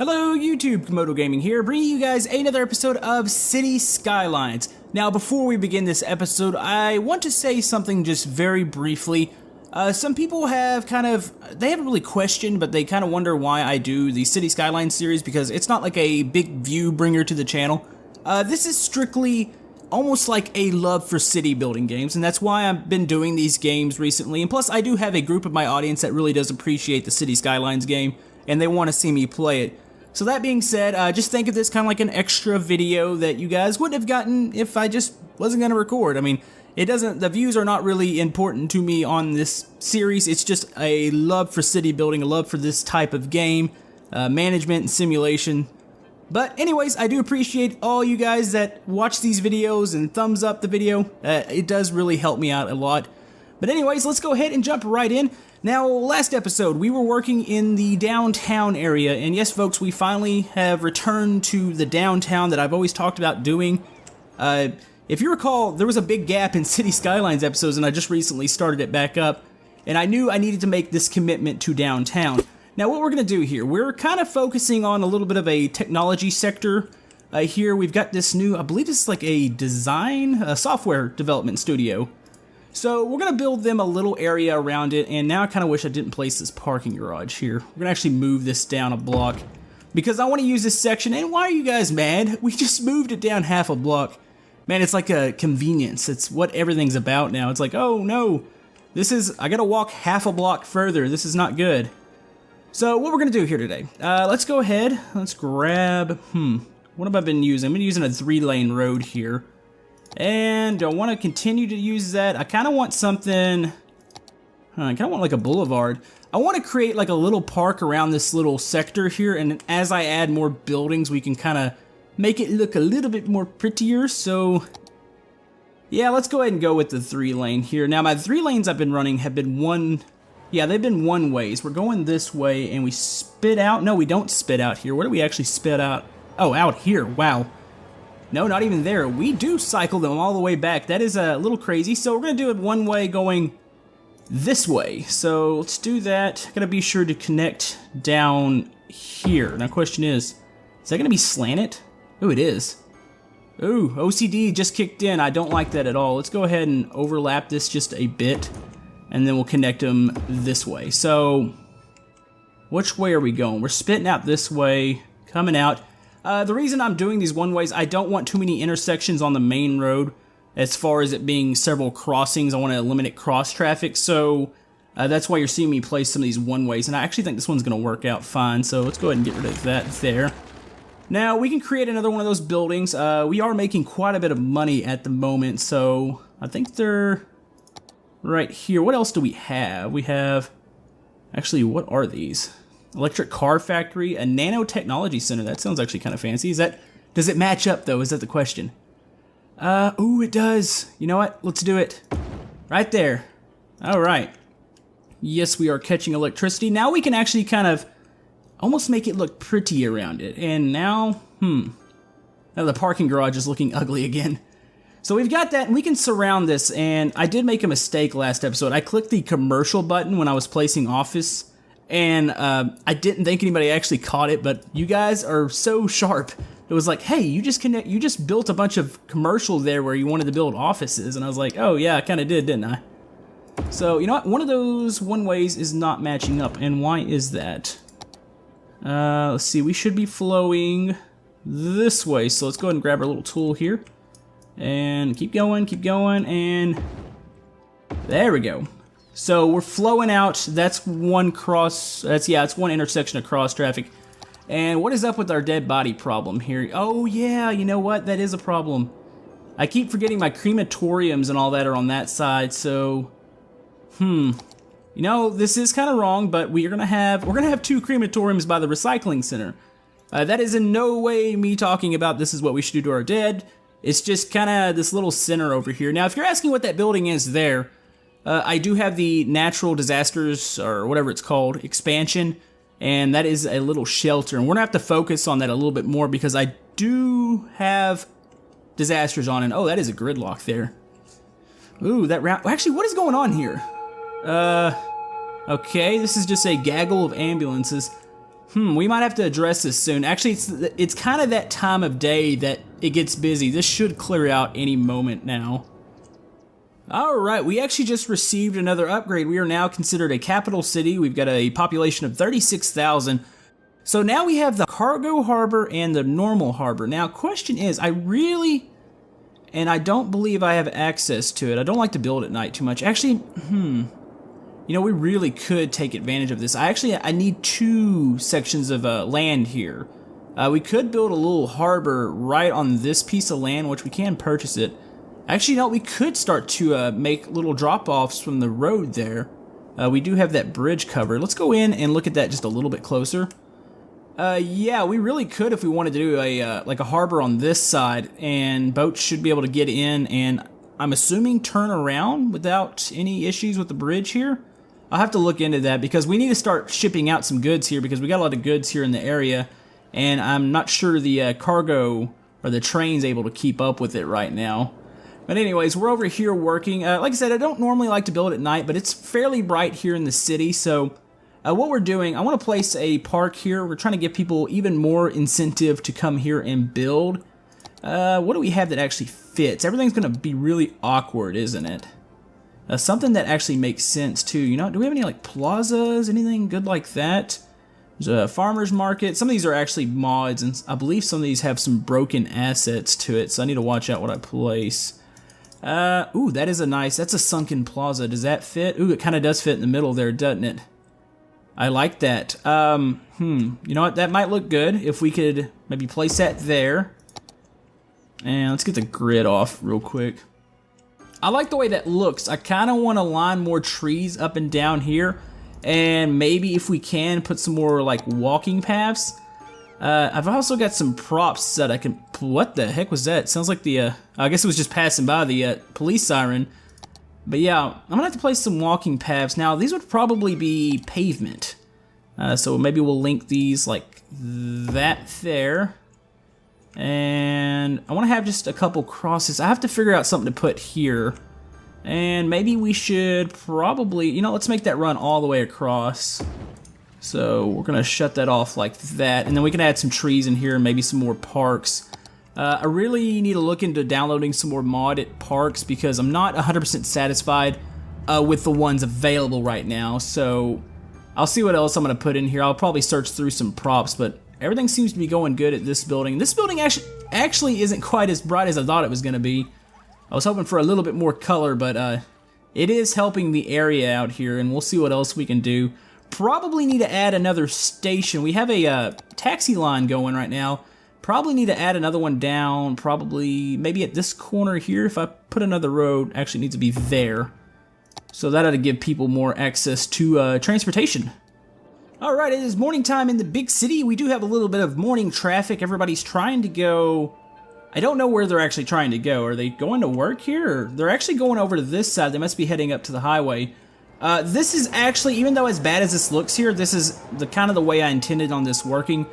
Hello YouTube, Komodo Gaming here, bringing you guys another episode of City Skylines. Now before we begin this episode, I want to say something just very briefly. Some people have they haven't really questioned, but they kind of wonder why I do the City Skylines series, because it's not like a big view bringer to the channel. This is strictly almost like a love for city building games, and that's why I've been doing these games recently. And plus I do have a group of my audience that really does appreciate the City Skylines game, and they want to see me play it. So that being said, just think of this kind of like an extra video that you guys wouldn't have gotten if I just wasn't going to record. I mean, the views are not really important to me on this series. It's just a love for city building, a love for this type of game, management and simulation. But anyways, I do appreciate all you guys that watch these videos and thumbs up the video. It does really help me out a lot. But anyways, let's go ahead and jump right in. Now, last episode, we were working in the downtown area, and yes, folks, we finally have returned to the downtown that I've always talked about doing. If you recall, there was a big gap in City Skylines episodes, and I just recently started it back up, and I knew I needed to make this commitment to downtown. Now, what we're going to do here, we're kind of focusing on a little bit of a technology sector. Here, we've got this new, I believe this is like a software development studio. So we're going to build them a little area around it, and now I kind of wish I didn't place this parking garage here. We're going to actually move this down a block, because I want to use this section, and why are you guys mad? We just moved it down half a block. Man, it's like a convenience. It's what everything's about now. It's like, oh no, I got to walk half a block further. This is not good. So what we're going to do here today, let's go ahead, let's grab, what have I been using? I've been using a 3-lane road here. And I want to continue to use that. I kind of want something, I kind of want like a boulevard. I want to create like a little park around this little sector here, and as I add more buildings, we can kind of make it look a little bit more prettier. So yeah, let's go ahead and go with the 3-lane here. Now my 3 lanes I've been running have been they've been one ways. We're going this way and we spit out. No, we don't spit out here. Where do we actually spit out? Oh, out here. Wow. No, not even there. We do cycle them all the way back. That is a little crazy. So we're going to do it one way going this way. So let's do that. Got to be sure to connect down here. Now question is that going to be slanted? Oh, it is. Ooh, OCD just kicked in. I don't like that at all. Let's go ahead and overlap this just a bit, and then we'll connect them this way. So which way are we going? We're spitting out this way, coming out. The reason I'm doing these one-ways, I don't want too many intersections on the main road as far as it being several crossings. I want to eliminate cross-traffic, so that's why you're seeing me place some of these one-ways, and I actually think this one's going to work out fine, so let's go ahead and get rid of that there. Now, we can create another one of those buildings. We are making quite a bit of money at the moment, so I think they're right here. What else do we have? We have, actually, what are these? Electric car factory, a nanotechnology center. That sounds actually kind of fancy. Does it match up though? Is that the question? Ooh, it does. You know what? Let's do it. Right there. All right. Yes, we are catching electricity. Now we can actually kind of almost make it look pretty around it. And now, now the parking garage is looking ugly again. So we've got that, and we can surround this. And I did make a mistake last episode. I clicked the commercial button when I was placing office, and I didn't think anybody actually caught it, but you guys are so sharp. It was like, hey, you just built a bunch of commercial there where you wanted to build offices, and I was like, oh yeah, I kind of did, didn't I? So you know what? One of those one-ways is not matching up, and why is that? Let's see. We should be flowing this way, so let's go ahead and grab our little tool here, and keep going, and there we go. So we're flowing out. That's one it's one intersection of cross traffic. And what is up with our dead body problem here? Oh yeah, you know what? That is a problem. I keep forgetting my crematoriums and all that are on that side. So, you know, this is kind of wrong, but we're gonna have 2 crematoriums by the recycling center. That is in no way me talking about this is what we should do to our dead. It's just kind of this little center over here. Now, if you're asking what that building is there, I do have the natural disasters, or whatever it's called, expansion, and that is a little shelter. And we're going to have to focus on that a little bit more, because I do have disasters on it. Oh, that is a gridlock there. Ooh, that round. Actually, what is going on here? Okay, this is just a gaggle of ambulances. We might have to address this soon. Actually, it's kind of that time of day that it gets busy. This should clear out any moment now. Alright, we actually just received another upgrade. We are now considered a capital city. We've got a population of 36,000. So now we have the cargo harbor and the normal harbor. Now, question is, I don't believe I have access to it. I don't like to build at night too much. Actually, you know, we really could take advantage of this. I need 2 sections of land here. We could build a little harbor right on this piece of land, which we can purchase it. Actually, no, we could start to make little drop-offs from the road there. We do have that bridge covered. Let's go in and look at that just a little bit closer. Yeah, we really could if we wanted to do a like a harbor on this side, and boats should be able to get in and I'm assuming turn around without any issues with the bridge here. I'll have to look into that because we need to start shipping out some goods here because we got a lot of goods here in the area, and I'm not sure the cargo or the train's able to keep up with it right now. But anyways, we're over here working. Like I said, I don't normally like to build at night, but it's fairly bright here in the city, so what we're doing, I want to place a park here. We're trying to give people even more incentive to come here and build. What do we have that actually fits? Everything's going to be really awkward, isn't it? Something that actually makes sense, too. You know, do we have any, like, plazas? Anything good like that? There's a farmer's market. Some of these are actually mods, and I believe some of these have some broken assets to it, so I need to watch out what I place. Ooh, that is that's a sunken plaza. Does that fit? Ooh, it kind of does fit in the middle there, doesn't it? I like that. You know what? That might look good if we could maybe place that there. And let's get the grid off real quick. I like the way that looks. I kind of want to line more trees up and down here. And maybe if we can, put some more like walking paths. I've also got some props that I can... What the heck was that? Sounds like the... I guess it was just passing by the police siren. But yeah, I'm going to have to place some walking paths. Now, these would probably be pavement. So maybe we'll link these like that there. And I want to have just a couple crosses. I have to figure out something to put here. And maybe we should probably... You know, let's make that run all the way across. So we're going to shut that off like that. And then we can add some trees in here and maybe some more parks. I really need to look into downloading some more modded parks because I'm not 100% satisfied with the ones available right now. So I'll see what else I'm going to put in here. I'll probably search through some props, but everything seems to be going good at this building. This building actually isn't quite as bright as I thought it was going to be. I was hoping for a little bit more color, but it is helping the area out here, and we'll see what else we can do. Probably need to add another station. We have a taxi line going right now. Probably need to add another one down, probably maybe at this corner here. If I put another road, actually needs to be there. So that ought to give people more access to transportation. Alright, it is morning time in the big city. We do have a little bit of morning traffic. Everybody's trying to go... I don't know where they're actually trying to go. Are they going to work here? Or they're actually going over to this side. They must be heading up to the highway. This is actually, even though as bad as this looks here, this is the kind of the way I intended on this working.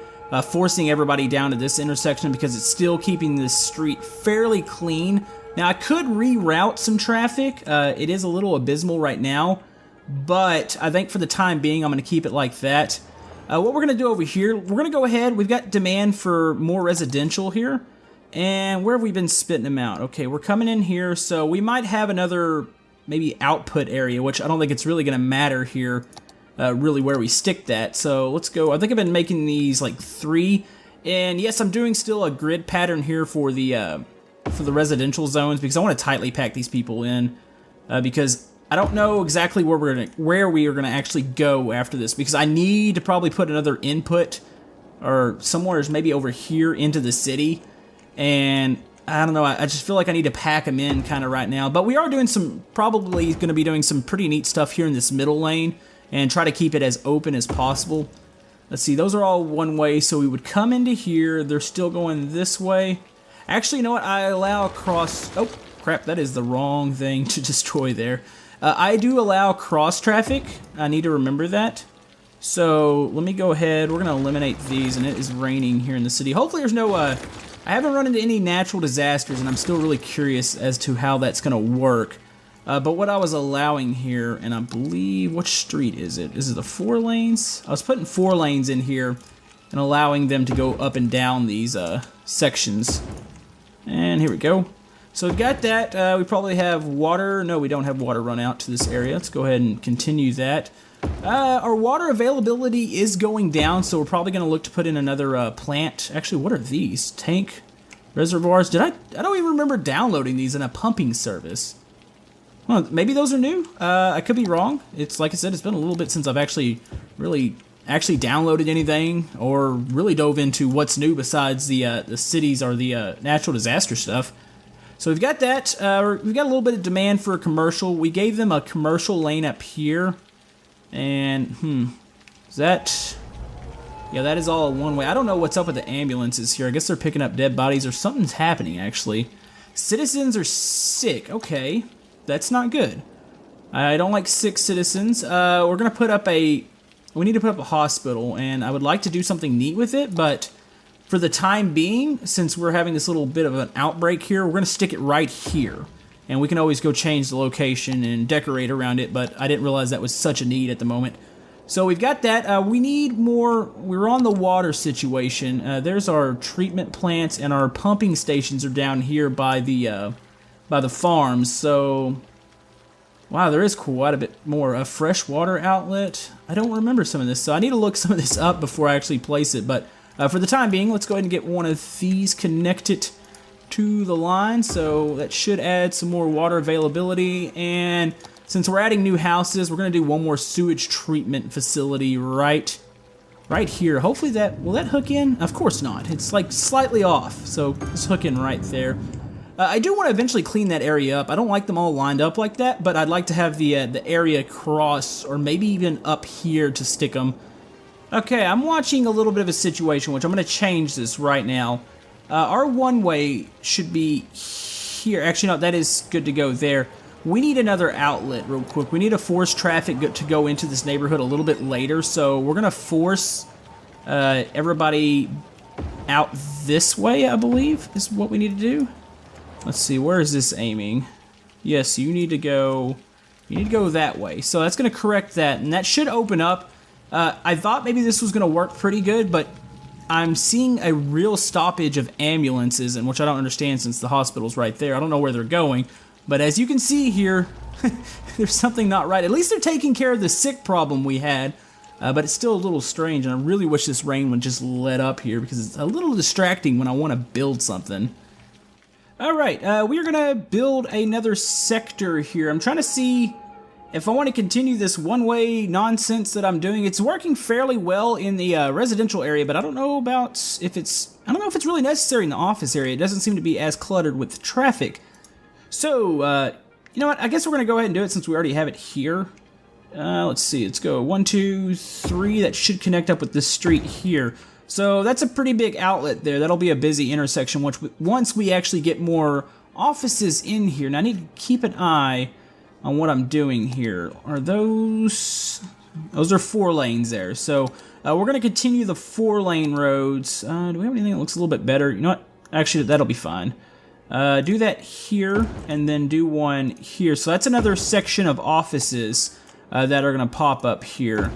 Forcing everybody down to this intersection because it's still keeping this street fairly clean. Now, I could reroute some traffic. It is a little abysmal right now, but I think for the time being, I'm going to keep it like that. What we're going to do over here, we're going to go ahead. We've got demand for more residential here. And where have we been spitting them out? Okay, we're coming in here, so we might have another maybe output area, which I don't think it's really going to matter here. Really where we stick that. So let's go. I think I've been making these like 3, and yes, I'm doing still a grid pattern here for the residential zones because I want to tightly pack these people in because I don't know exactly where we are gonna actually go after this because I need to probably put another input or somewhere maybe over here into the city, and I don't know. I just feel like I need to pack them in kind of right now. But we are doing probably going to be doing some pretty neat stuff here in this middle lane. And try to keep it as open as possible. Let's see, those are all one way, so we would come into here. They're still going this way. Actually, you know what? I allow cross... Oh, crap, that is the wrong thing to destroy there. I do allow cross traffic. I need to remember that. So let me go ahead. We're going to eliminate these, and it is raining here in the city. Hopefully there's no... I haven't run into any natural disasters, and I'm still really curious as to how that's going to work. But what I was allowing here, and I believe, which street is it? Is it the 4 lanes? I was putting 4 lanes in here and allowing them to go up and down these sections. And here we go. So we've got that. We probably have water. No, we don't have water run out to this area. Let's go ahead and continue that. Our water availability is going down, so we're probably going to look to put in another plant. Actually, what are these? Tank reservoirs? I don't even remember downloading these in a pumping service. Well, maybe those are new. I could be wrong. It's like I said, it's been a little bit since I've actually downloaded anything or really dove into what's new besides the cities or the natural disaster stuff. So we've got that. We've got a little bit of demand for a commercial. We gave them a commercial lane up here. And, is that... Yeah, that is all one way. I don't know what's up with the ambulances here. I guess they're picking up dead bodies or something's happening, actually. Citizens are sick. Okay, that's not good. I don't like sick citizens. We're going to put up a... We need to put up a hospital, and I would like to do something neat with it, but for the time being, since we're having this little bit of an outbreak here, we're going to stick it right here. And we can always go change the location and decorate around it, but I didn't realize that was such a need at the moment. So we've got that. We need more. We're on the water situation. There's our treatment plants, and our pumping stations are down here by the farms. So, wow, there is quite a bit more. A fresh water outlet. I don't remember some of this, so I need to look some of this up before I actually place it. But for the time being, let's go ahead and get one of these connected to the line, so that should add some more water availability. And since we're adding new houses, we're going to do one more sewage treatment facility right here. Hopefully will that hook in? Of course not. It's like slightly off, so let's hook in right there. I do want to eventually clean that area up. I don't like them all lined up like that, but I'd like to have the area cross, or maybe even up here to stick them. Okay, I'm watching a little bit of a situation, which I'm going to change this right now. Our one-way should be here. Actually, no, that is good to go there. We need another outlet real quick. We need to force traffic to go into this neighborhood a little bit later, so we're going to force everybody out this way, I believe, is what we need to do. Let's see, where is this aiming? Yes, you need to go that way. So that's going to correct that, and that should open up. I thought maybe this was going to work pretty good, but I'm seeing a real stoppage of ambulances, and which I don't understand since the hospital's right there. I don't know where they're going, but as you can see here, there's something not right. At least they're taking care of the sick problem we had, but it's still a little strange, and I really wish this rain would just let up here because it's a little distracting when I want to build something. Alright, we're going to build another sector here. I'm trying to see if I want to continue this one-way nonsense that I'm doing. It's working fairly well in the residential area, but I don't know if it's really necessary in the office area. It doesn't seem to be as cluttered with traffic. So, you know what? I guess we're going to go ahead and do it since we already have it here. Let's see. Let's go 1, 2, 3. That should connect up with this street here. So that's a pretty big outlet there. That'll be a busy intersection once we actually get more offices in here. Now I need to keep an eye on what I'm doing here. Are those are 4 lanes there. So we're going to continue the 4-lane roads. Do we have anything that looks a little bit better? You know what? Actually, that'll be fine. Do that here, and then do one here. So that's another section of offices that are going to pop up here.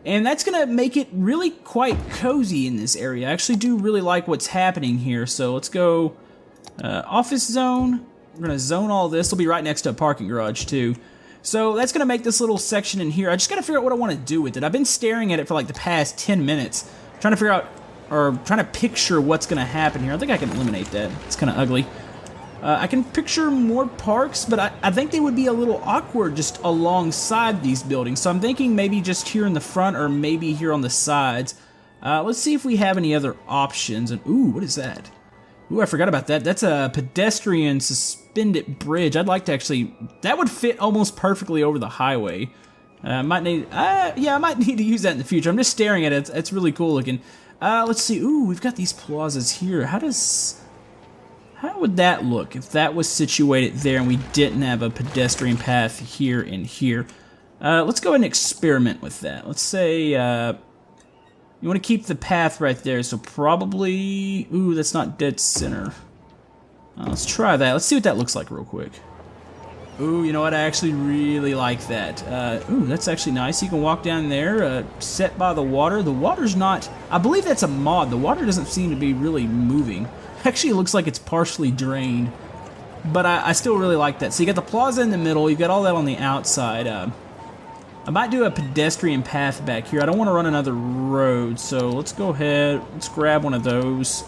And that's going to make it really quite cozy in this area. I actually do really like what's happening here. So let's go office zone. We're going to zone all this. It'll be right next to a parking garage, too. So that's going to make this little section in here. I just got to figure out what I want to do with it. I've been staring at it for like the past 10 minutes, trying to figure out, or trying to picture what's going to happen here. I think I can eliminate that. It's kind of ugly. I can picture more parks, but I think they would be a little awkward just alongside these buildings. So I'm thinking maybe just here in the front or maybe here on the sides. Let's see if we have any other options. And ooh, what is that? Ooh, I forgot about that. That's a pedestrian suspended bridge. I'd like to actually... That would fit almost perfectly over the highway. I might need to use that in the future. I'm just staring at it. It's really cool looking. Let's see. Ooh, we've got these plazas here. How would that look if that was situated there and we didn't have a pedestrian path here and here? Let's go ahead and experiment with that. Let's say you want to keep the path right there, so probably... Ooh, that's not dead center. Let's try that. Let's see what that looks like real quick. Ooh, you know what? I actually really like that. Ooh, that's actually nice. You can walk down there, set by the water. The water's not... I believe that's a mod. The water doesn't seem to be really moving. Actually, it looks like it's partially drained. But I still really like that. So you got the plaza in the middle. You got all that on the outside. I might do a pedestrian path back here. I don't want to run another road. So let's go ahead. Let's grab one of those.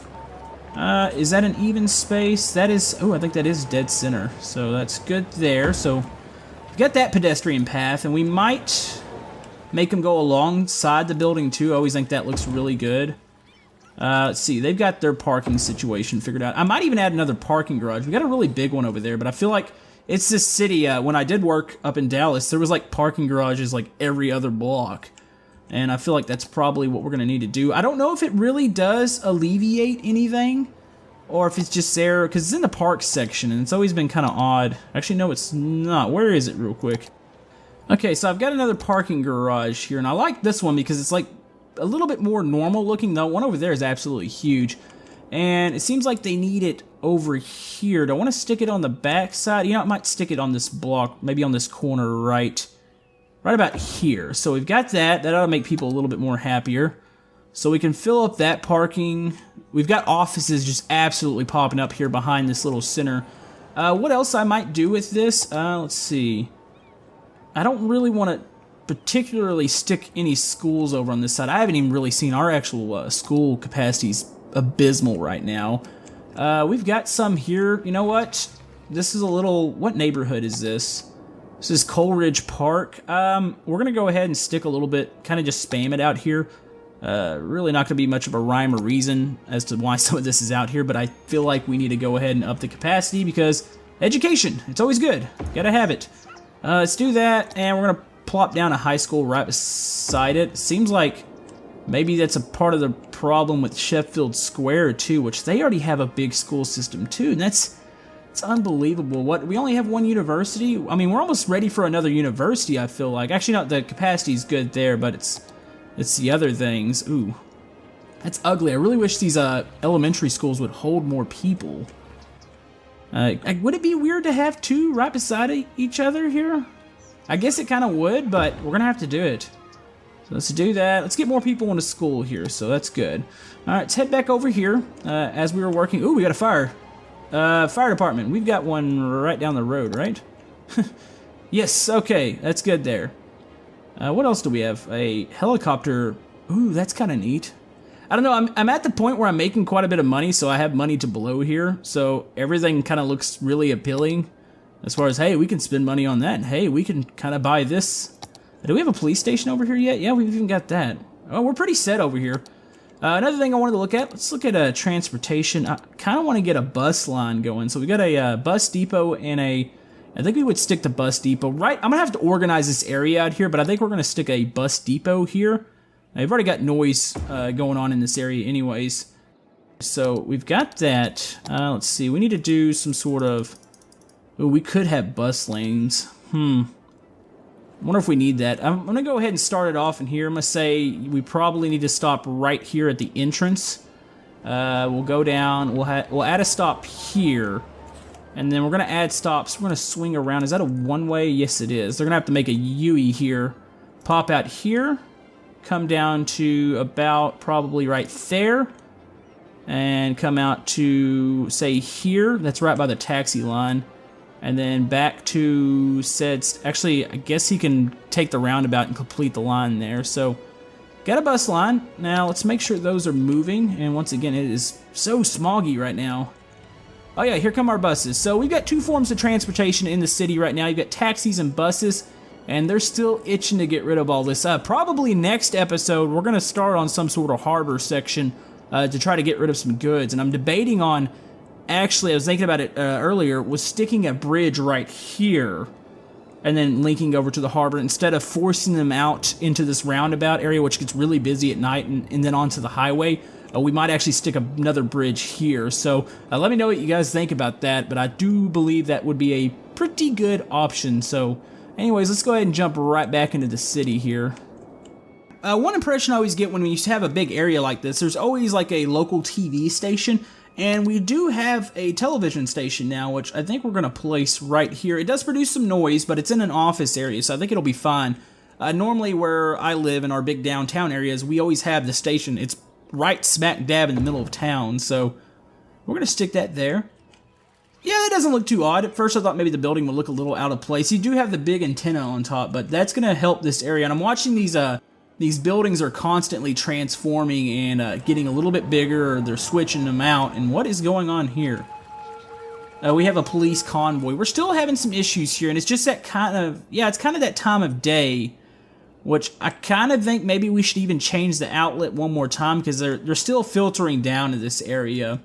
Is that an even space? That is, oh, I think that is dead center. So that's good there. So we got that pedestrian path, and we might make them go alongside the building too. I always think that looks really good. Let's see, they've got their parking situation figured out. I might even add another parking garage. We got a really big one over there, but I feel like it's this city. When I did work up in Dallas, there was like parking garages like every other block. And I feel like that's probably what we're going to need to do. I don't know if it really does alleviate anything, or if it's just there, because it's in the park section, and it's always been kind of odd. Actually, no, it's not. Where is it real quick? Okay, so I've got another parking garage here, and I like this one because it's like a little bit more normal looking. The one over there is absolutely huge. And it seems like they need it over here. Do I want to stick it on the back side? You know, I might stick it on this block, maybe on this corner right about here. So we've got that. That ought to make people a little bit more happier. So we can fill up that parking. We've got offices just absolutely popping up here behind this little center. What else I might do with this? Let's see. I don't really want to particularly stick any schools over on this side. I haven't even really seen our actual school capacities abysmal right now. We've got some here. You know what? This is a little... What neighborhood is this? This is Coleridge Park. We're going to go ahead and stick a little bit, kind of just spam it out here. Really not going to be much of a rhyme or reason as to why some of this is out here, but I feel like we need to go ahead and up the capacity because education, it's always good. Gotta have it. Let's do that, and we're going to plop down a high school right beside it. Seems like maybe that's a part of the problem with Sheffield Square too, which they already have a big school system too, and it's unbelievable. What, we only have one university? I mean, we're almost ready for another university, I feel like. Actually, not the capacity's good there, but it's the other things. Ooh, that's ugly. I really wish these elementary schools would hold more people. Would it be weird to have two right beside each other here? I guess it kind of would, but we're gonna have to do it. So let's do that. Let's get more people into school here, so that's good. All right, let's head back over here. As we were working, ooh, we got a fire department. We've got one right down the road, right? Yes, okay, that's good there. What else do we have? A helicopter. Ooh, that's kind of neat. I don't know, I'm at the point where I'm making quite a bit of money, so I have money to blow here. So everything kind of looks really appealing. As far as, hey, we can spend money on that. And hey, we can kind of buy this. Do we have a police station over here yet? Yeah, we've even got that. Oh, we're pretty set over here. Another thing I wanted to look at, let's look at transportation. I kind of want to get a bus line going. So we got a bus depot and I think we would stick the bus depot right. I'm going to have to organize this area out here, but I think we're going to stick a bus depot here. Now, we've already got noise going on in this area anyways. So we've got that. Let's see. We need to do some sort of... Ooh, we could have bus lanes. I wonder if we need that. I'm going to go ahead and start it off in here. I'm going to say we probably need to stop right here at the entrance. We'll go down. We'll add a stop here. And then we're going to add stops. We're going to swing around. Is that a one-way? Yes, it is. They're going to have to make a U-E here. Pop out here. Come down to about probably right there. And come out to, say, here. That's right by the taxi line. And then back to said... Actually, I guess he can take the roundabout and complete the line there. So, got a bus line. Now, let's make sure those are moving. And once again, it is so smoggy right now. Oh yeah, here come our buses. So we've got two forms of transportation in the city right now. You've got taxis and buses, and they're still itching to get rid of all this. Probably next episode, we're going to start on some sort of harbor section to try to get rid of some goods. And I'm debating on, actually, I was thinking about it earlier, was sticking a bridge right here and then linking over to the harbor instead of forcing them out into this roundabout area, which gets really busy at night, and then onto the highway. We might actually stick another bridge here. So let me know what you guys think about that, but I do believe that would be a pretty good option. So anyways, let's go ahead and jump right back into the city here. One impression I always get when you have a big area like this, there's always like a local TV station, And we do have a television station now, which I think we're going to place right here. It does produce some noise, but it's in an office area, so I think it'll be fine. Normally where I live in our big downtown areas, we always have the station. It's right smack dab in the middle of town, so we're going to stick that there. Yeah, it doesn't look too odd. At first I thought maybe the building would look a little out of place. You do have the big antenna on top, but that's going to help this area. And I'm watching these buildings are constantly transforming and getting a little bit bigger, or they're switching them out. And what is going on here? We have a police convoy. We're still having some issues here, and it's just that kind of, yeah, it's kind of that time of day, which I kind of think maybe we should even change the outlet one more time, because they're still filtering down to this area.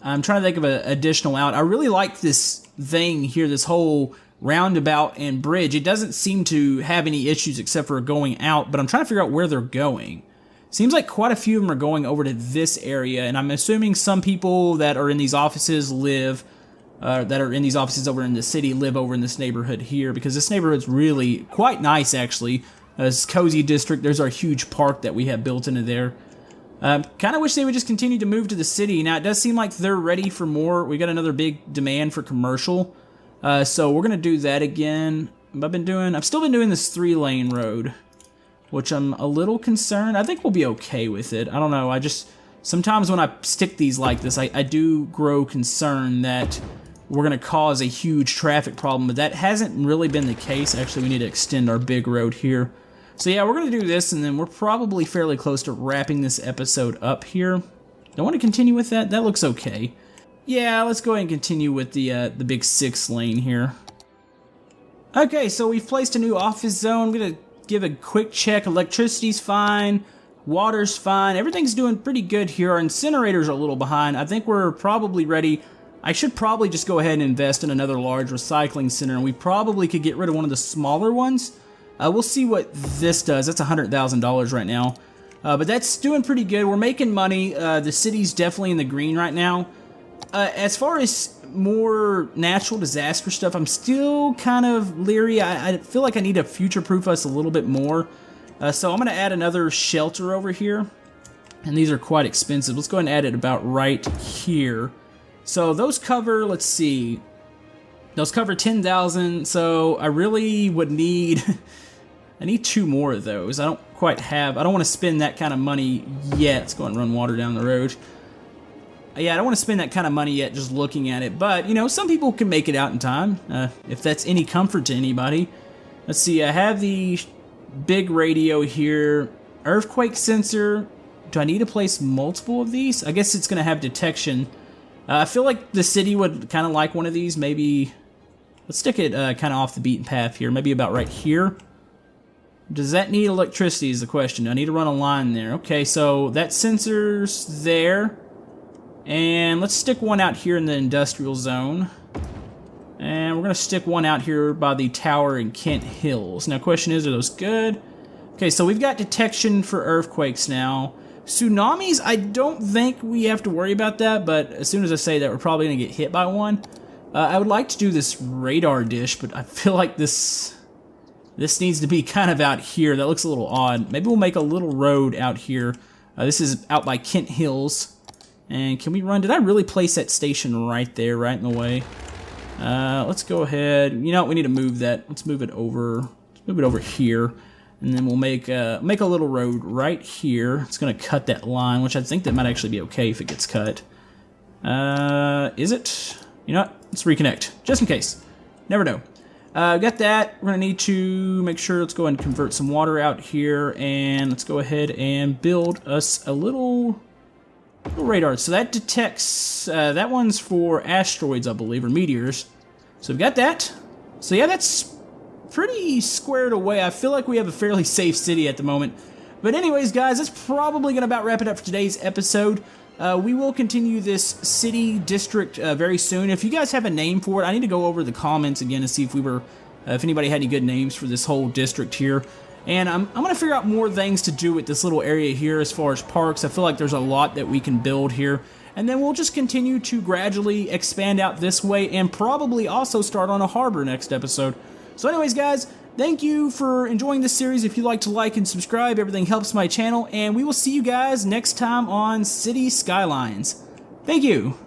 I'm trying to think of an additional out. I really like this thing here, this whole roundabout and bridge. It doesn't seem to have any issues except for going out, but I'm trying to figure out where they're going. Seems like quite a few of them are going over to this area, and I'm assuming some people that are in these offices live, that are in these offices over in the city live over in this neighborhood here, because this neighborhood's really quite nice, actually. This cozy district, there's our huge park that we have built into there. Kind of wish they would just continue to move to the city. Now, it does seem like they're ready for more. We got another big demand for commercial. So we're going to do that again. I've still been doing this 3-lane road, which I'm a little concerned. I think we'll be okay with it. I don't know. Sometimes when I stick these like this, I do grow concerned that we're going to cause a huge traffic problem, but that hasn't really been the case. Actually, we need to extend our big road here. So yeah, we're going to do this, and then we're probably fairly close to wrapping this episode up here. Don't want to continue with that? That looks okay. Yeah, let's go ahead and continue with the big 6-lane here. Okay, so we've placed a new office zone. I'm going to give a quick check. Electricity's fine. Water's fine. Everything's doing pretty good here. Our incinerators are a little behind. I think we're probably ready. I should probably just go ahead and invest in another large recycling center, and we probably could get rid of one of the smaller ones. We'll see what this does. That's $100,000 right now. But that's doing pretty good. We're making money. The city's definitely in the green right now. As far as more natural disaster stuff, I'm still kind of leery. I feel like I need to future-proof us a little bit more. So I'm going to add another shelter over here. And these are quite expensive. Let's go ahead and add it about right here. So those cover, let's see. Those cover 10,000, so I really would need... I need 2 more of those. I don't want to spend that kind of money yet. Let's go and run water down the road. Yeah, I don't want to spend that kind of money yet just looking at it, but, you know, some people can make it out in time, if that's any comfort to anybody. Let's see, I have the big radio here. Earthquake sensor. Do I need to place multiple of these? I guess it's going to have detection. I feel like the city would kind of like one of these. Maybe, let's stick it kind of off the beaten path here. Maybe about right here. Does that need electricity is the question. I need to run a line there. Okay, so that sensor's there. And let's stick one out here in the industrial zone. And we're going to stick one out here by the tower in Kent Hills. Now, question is, are those good? Okay, so we've got detection for earthquakes now. Tsunamis, I don't think we have to worry about that, but as soon as I say that, we're probably going to get hit by one. I would like to do this radar dish, but I feel like this needs to be kind of out here. That looks a little odd. Maybe we'll make a little road out here. This is out by Kent Hills. And can we run? Did I really place that station right there, right in the way? Let's go ahead. You know what? We need to move that. Let's move it over. Let's move it over here. And then we'll make a little road right here. It's going to cut that line, which I think that might actually be okay if it gets cut. Is it? You know what? Let's reconnect, just in case. Never know. Got that. We're going to need to make sure, let's go ahead and convert some water out here, and let's go ahead and build us a little radar. So that detects, that one's for asteroids, I believe, or meteors. So we've got that. So yeah, that's pretty squared away. I feel like we have a fairly safe city at the moment. But anyways, guys, that's probably going to about wrap it up for today's episode. We will continue this city district very soon. If you guys have a name for it, I need to go over the comments again to see if if anybody had any good names for this whole district here. And I'm going to figure out more things to do with this little area here as far as parks. I feel like there's a lot that we can build here. And then we'll just continue to gradually expand out this way and probably also start on a harbor next episode. So anyways, guys, thank you for enjoying this series. If you'd like to like and subscribe, everything helps my channel. And we will see you guys next time on City Skylines. Thank you!